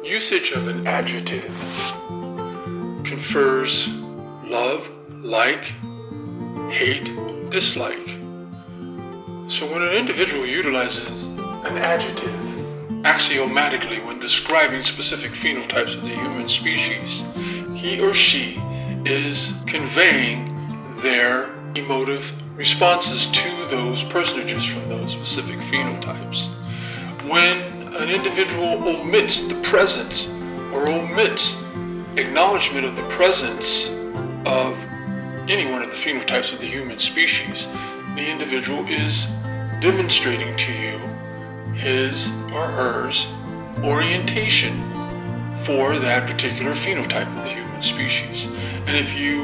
Usage of an adjective confers love, like, hate, dislike. So when an individual utilizes an adjective axiomatically when describing specific phenotypes of the human species, he or she is conveying their emotive responses to those personages from those specific phenotypes. When an individual omits the presence or omits acknowledgement of the presence of any one of the phenotypes of the human species, the individual is demonstrating to you his or hers orientation for that particular phenotype of the human species. And if you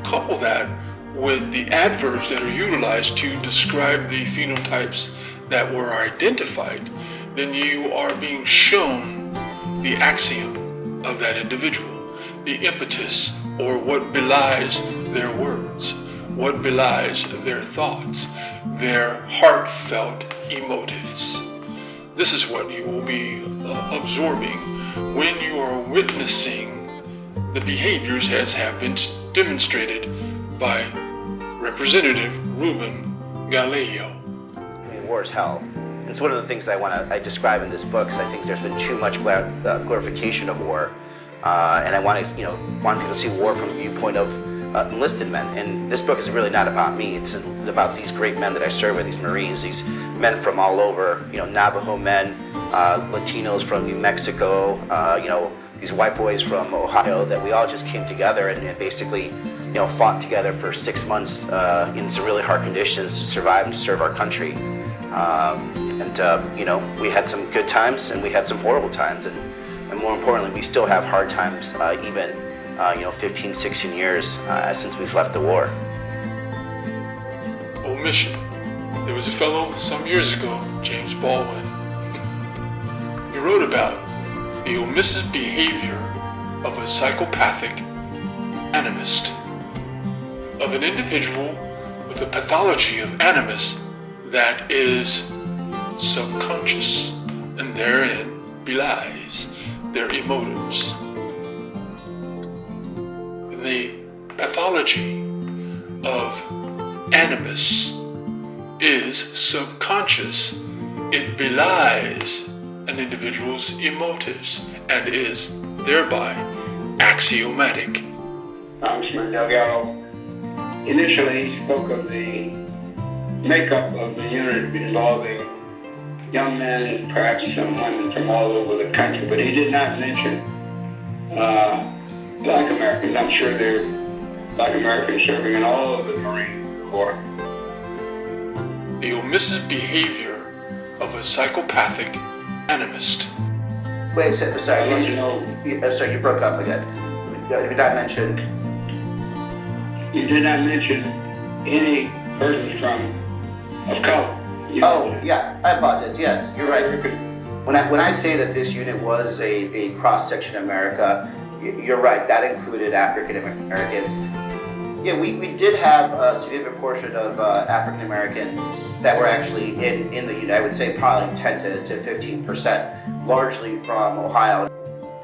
couple that with the adverbs that are utilized to describe the phenotypes that were identified, then you are being shown the axiom of that individual, the impetus, or what belies their words, what belies their thoughts, their heartfelt emotives. This is what you will be absorbing when you are witnessing the behaviors as have been demonstrated by Representative Ruben Galileo. War is hell. It's one of the things I describe in this book, because I think there's been too much glorification of war, and I want people to see war from the viewpoint of enlisted men. And this book is really not about me. It's about these great men that I serve with, these Marines, these men from all over, Navajo men, Latinos from New Mexico, these white boys from Ohio, that we all just came together and basically, fought together for 6 months in some really hard conditions to survive and to serve our country. We had some good times and we had some horrible times, and more importantly, we still have hard times, even 15, 16 years since we've left the war. Omission. There was a fellow some years ago, James Baldwin. He wrote about the omissive behavior of a psychopathic animist, of an individual with a pathology of animus that is subconscious and therein belies their emotives. The pathology of animus is subconscious. It belies an individual's emotives and is thereby axiomatic. Congressman Delgado initially spoke of the makeup of the unit involving young men and perhaps some women from all over the country, but he did not mention Black Americans. I'm sure there are Black Americans serving in all of the Marine Corps. The omissive behavior of a psychopathic animist. Wait, sorry, you broke up again. You did not mention. You did not mention any persons of color. Yeah, I apologize. Yes, you're right. When I say that this unit was a cross-section of America, you're right. That included African Americans. Yeah, we did have a significant portion of African Americans that were actually in the unit. I would say probably 10 to 15%, largely from Ohio.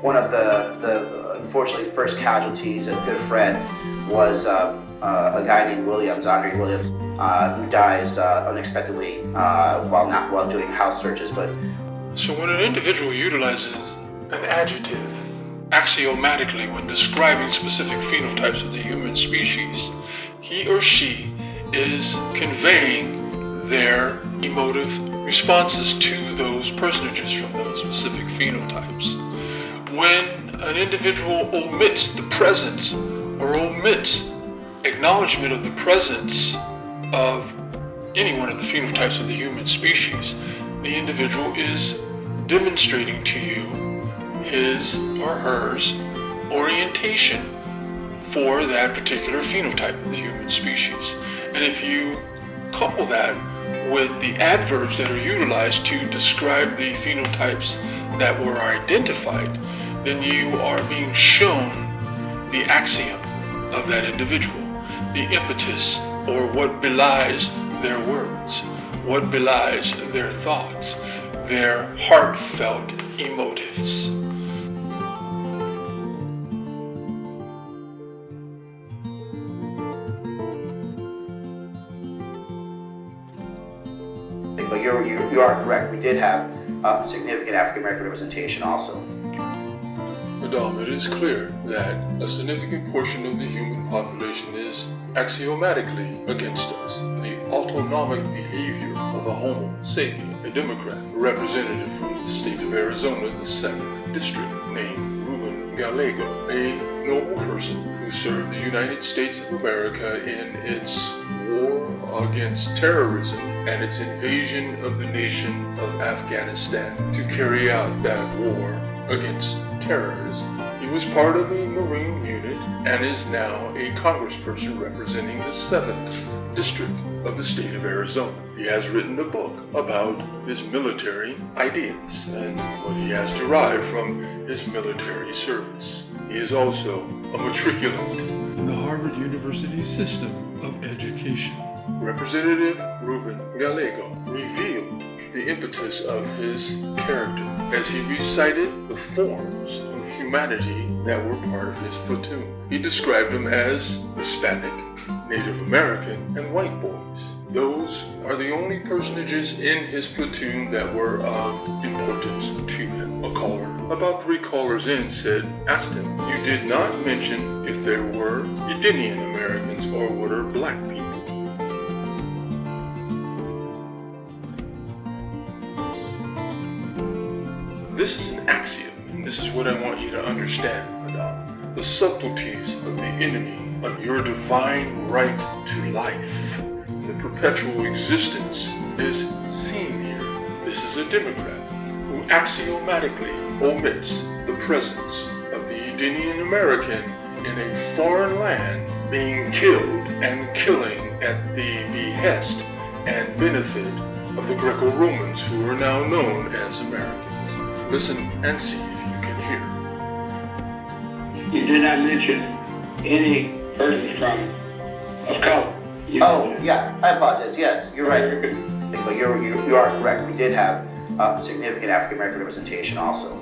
One of the unfortunately first casualties, a good friend, was a guy named Andre Williams, who dies unexpectedly while doing house searches. So when an individual utilizes an adjective axiomatically when describing specific phenotypes of the human species, he or she is conveying their emotive responses to those personages from those specific phenotypes. When an individual omits the presence or omits acknowledgement of the presence of any one of the phenotypes of the human species, the individual is demonstrating to you his or hers orientation for that particular phenotype of the human species. And if you couple that with the adverbs that are utilized to describe the phenotypes that were identified, then you are being shown the axiom of that individual, the impetus, or what belies their words, what belies their thoughts, their heartfelt emotives. you are correct. We did have significant African American representation also. Madame, it is clear that a significant portion of the human population is axiomatically against us. The autonomic behavior of a Homo sapien, a Democrat, a representative from the state of Arizona, the 7th District, named Ruben Gallego, a noble person who served the United States of America in its war against terrorism and its invasion of the nation of Afghanistan to carry out that war against terrorism. He was part of a Marine unit and is now a congressperson representing the 7th District of the state of Arizona. He has written a book about his military ideas and what he has derived from his military service. He is also a matriculant in the Harvard University system of education. Representative Ruben Gallego revealed the impetus of his character as he recited the forms of humanity that were part of his platoon. He described them as Hispanic, Native American, and white boys. Those are the only personages in his platoon that were of importance to him. A caller, about 3 callers in, asked him, "You did not mention if there were Indian Americans or were black people." This is an axiom, and this is what I want you to understand, Madame. The subtleties of the enemy of your divine right to life, the perpetual existence, is seen here. This is a Democrat who axiomatically omits the presence of the Indian American in a foreign land being killed and killing at the behest and benefit of the Greco-Romans who are now known as Americans. Listen and see if you can hear. You did not mention any person of color. Yeah, I apologize. Yes, you're right. But you are correct. We did have significant African American representation also.